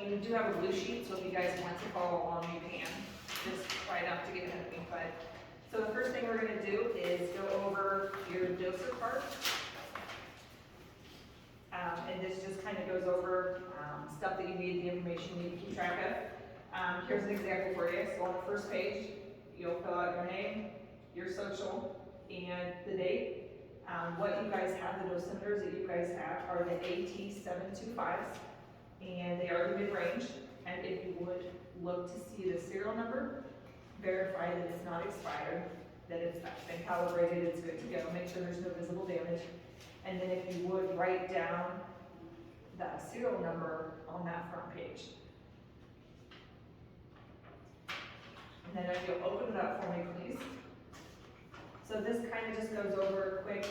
you do have a blue sheet, so if you guys want to follow along, you can. Just try not to get ahead of me, but. So the first thing we're gonna do is go over your doser part. And this just kind of goes over stuff that you need, the information you need to keep track of. Here's an example for you. So on the first page, you'll fill out your name, your social, and the date. What you guys have, the dosimeters that you guys have are the AT725s, and they are the mid-range. And if you would look to see the serial number, verify that it's not expired, that it's been calibrated, it's good to go, make sure there's no visible damage. And then if you would write down the serial number on that front page. And then if you'll open it up for me, please. So this kind of just goes over quick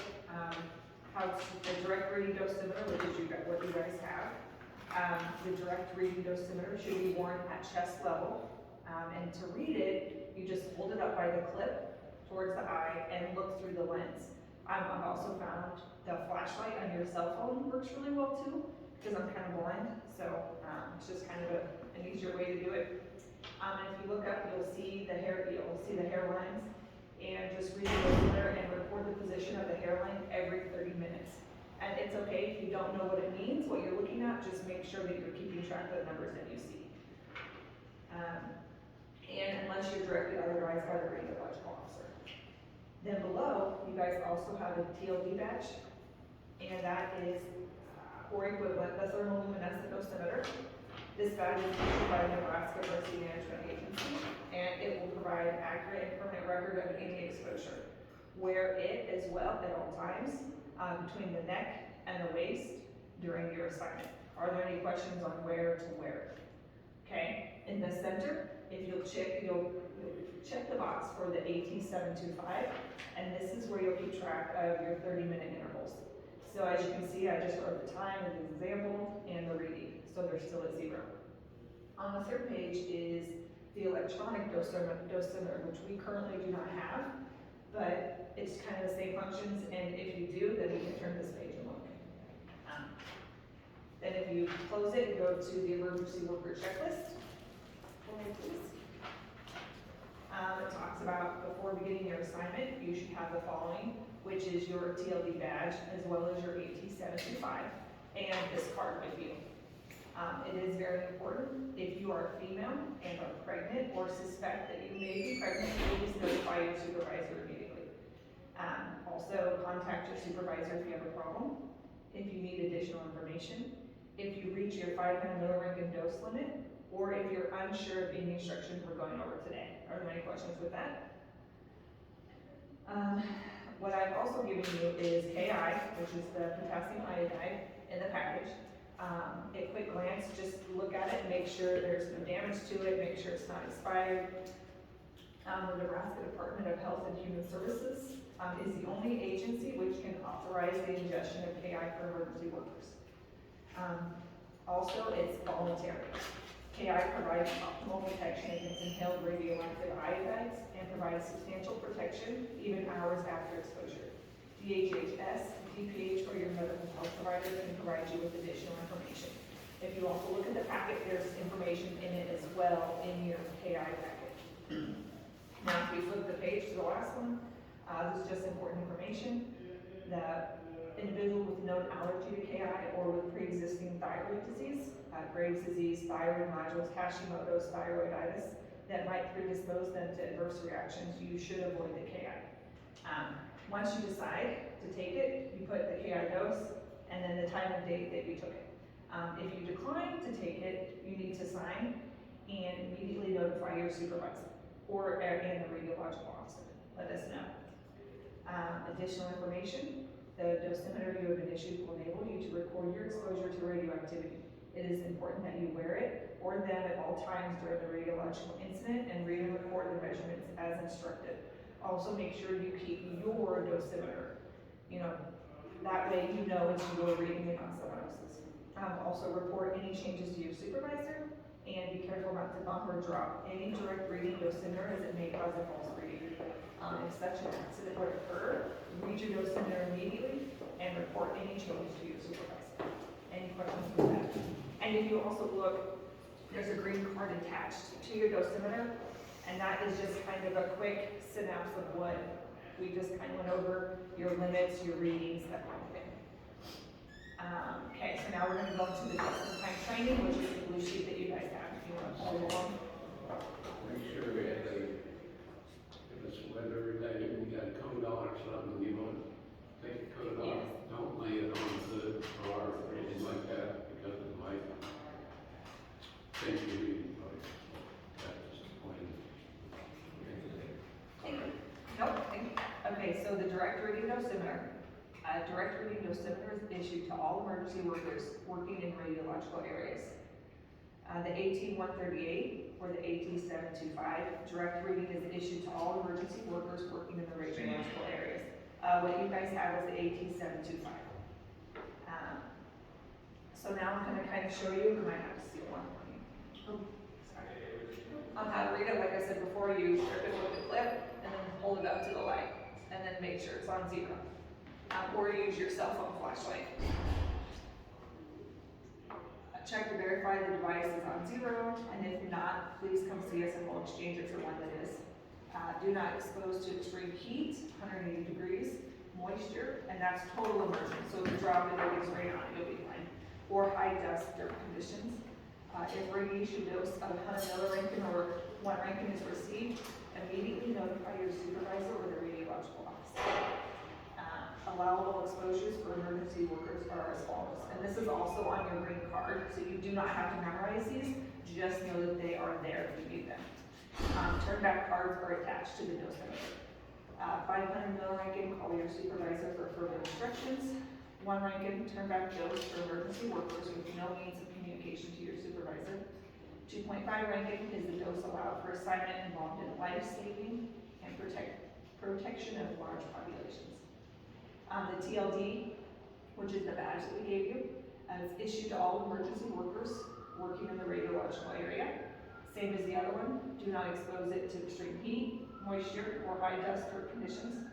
how the direct reading dosimeter, what you guys have. The direct reading dosimeter should be worn at chest level. And to read it, you just hold it up by the clip towards the eye and look through the lens. I've also found the flashlight on your cell phone works really well too, because I'm kind of blind, so it's just kind of an easier way to do it. And if you look up, you'll see the hairlines, and just read the dosimeter and record the position of the hairline every 30 minutes. And it's okay if you don't know what it means, what you're looking at, just make sure that you're keeping track of the numbers that you see. And unless you're directed otherwise by the radiological officer. Then below, you guys also have a TLD badge, and that is, or equivalent, the thermoluminescent dosimeter. This badge is issued by the Nebraska Emergency Management Agency, and it will provide accurate and permanent record of any exposure. Wear it as well at all times, between the neck and the waist during your assignment. Are there any questions on where to wear it? Okay, in the center, if you'll check the box for the AT725, and this is where you'll keep track of your 30-minute intervals. So as you can see, I just wrote the time as an example and the reading, so they're still at 0. On the third page is the electronic dosimeter, which we currently do not have, but it's kind of the same functions, and if you do, then you can turn this page and look. Then if you close it, go to the emergency worker checklist. Please. It talks about before beginning your assignment, you should have the following, which is your TLD badge, as well as your AT725, and this card with you. It is very important, if you are female and are pregnant or suspect that you may be pregnant, please notify your supervisor immediately. Also, contact your supervisor if you have a problem, if you need additional information, if you reach your 500 milligram dose limit, or if you're unsure of any instructions we're going over today. Are there any questions with that? What I've also given you is KI, which is the potassium iodide in the package. At quick glance, just look at it and make sure there's no damage to it, make sure it's not expired. The Nebraska Department of Health and Human Services is the only agency which can authorize the ingestion of KI for emergency workers. Also, it's voluntary. KI provides optimal protection against inhaled radioactive iodides and provides substantial protection even hours after exposure. DHHS, DPH, or your medical health provider can provide you with additional information. If you also look at the packet, there's information in it as well in your KI packet. Now, if you flip the page to the last one, this is just important information. The individual with known allergy to KI or with pre-existing thyroid disease, Graves' disease, thyroid nodules, Hashimoto's, thyroiditis, that might predispose them to adverse reactions, you should avoid the KI. Once you decide to take it, you put the KI dose and then the time and date that you took it. If you decline to take it, you need to sign and immediately notify your supervisor or and the radiological officer. Let us know. Additional information, the dosimeter you have been issued will enable you to record your exposure to radioactivity. It is important that you wear it or them at all times during the radiological incident and read and record the measurements as instructed. Also make sure you keep your dosimeter. That way you know it's your reading and not someone else's. Also report any changes to your supervisor and be careful not to bump or drop any direct reading dosimeter as it may cause a false reading. If such an accident would occur, read your dosimeter immediately and report any changes to your supervisor. Any questions with that? And if you also look There's a green card attached to your dosimeter, and that is just kind of a quick synapse of what we just kind of went over, your limits, your readings, that kind of thing. Okay, so now we're going to go into the just-in-time training, which is the blue sheet that you guys have, if you want to follow along. Make sure if it's weather related, we got a coat on or something, you want to take the coat off. Yes. Don't lay it on the floor or anything like that, because it might take you reading, like, that's when. Nope, thank you. Okay, so the direct reading dosimeter. Direct reading dosimeter is issued to all emergency workers working in radiological areas. The AT 138 or the AT 725, direct reading is issued to all emergency workers working in the radiological areas. What you guys have is the AT 725. So now I'm going to kind of show you, you might have to see one for me. On how to read it, like I said before, you strip it with a clip and then hold it up to the light and then make sure it's on 0. Or use your cell phone flashlight. Check to verify the device is on 0, and if not, please come see us and we'll exchange it for one that is. Do not expose to extreme heat, 180 degrees, moisture, and that's total immersion. So if you drop it, it gets right on, you'll be fine. Or high dust, dirt conditions. If radiation dose of 100 millirankin or 1 rankin is received, immediately notify your supervisor or the radiological office. Allowable exposures for emergency workers are as follows. And this is also on your green card, so you do not have to memorize these, just know that they are there if you need them. Turn back cards are attached to the dosimeter. 500 millirankin, call your supervisor for further instructions. 1 rankin, turn back dose for emergency workers with no means of communication to your supervisor. 2.5 rankin is the dose allowed for assignment involved in life-saving and protection of large populations. The TLD, which is the badge that we gave you, is issued to all emergency workers working in the radiological area. Same as the other one, do not expose it to extreme heat, moisture, or high dust or conditions.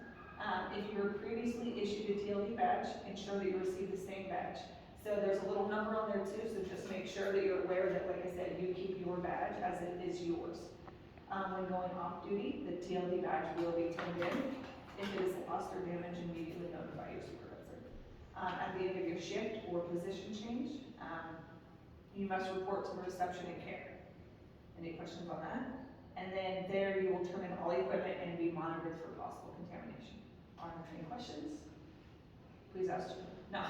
If you were previously issued a TLD badge, ensure that you receive the same badge. So there's a little number on there too, so just make sure that you're aware that, like I said, you keep your badge as it is yours. When going off duty, the TLD badge will be turned in. If it is lost or damaged, immediately notify your supervisor. At the end of your shift or position change, you must report to the reception and care. Any questions on that? And then there you will turn in all equipment and be monitored for possible contamination. Are there any questions? Please ask. No.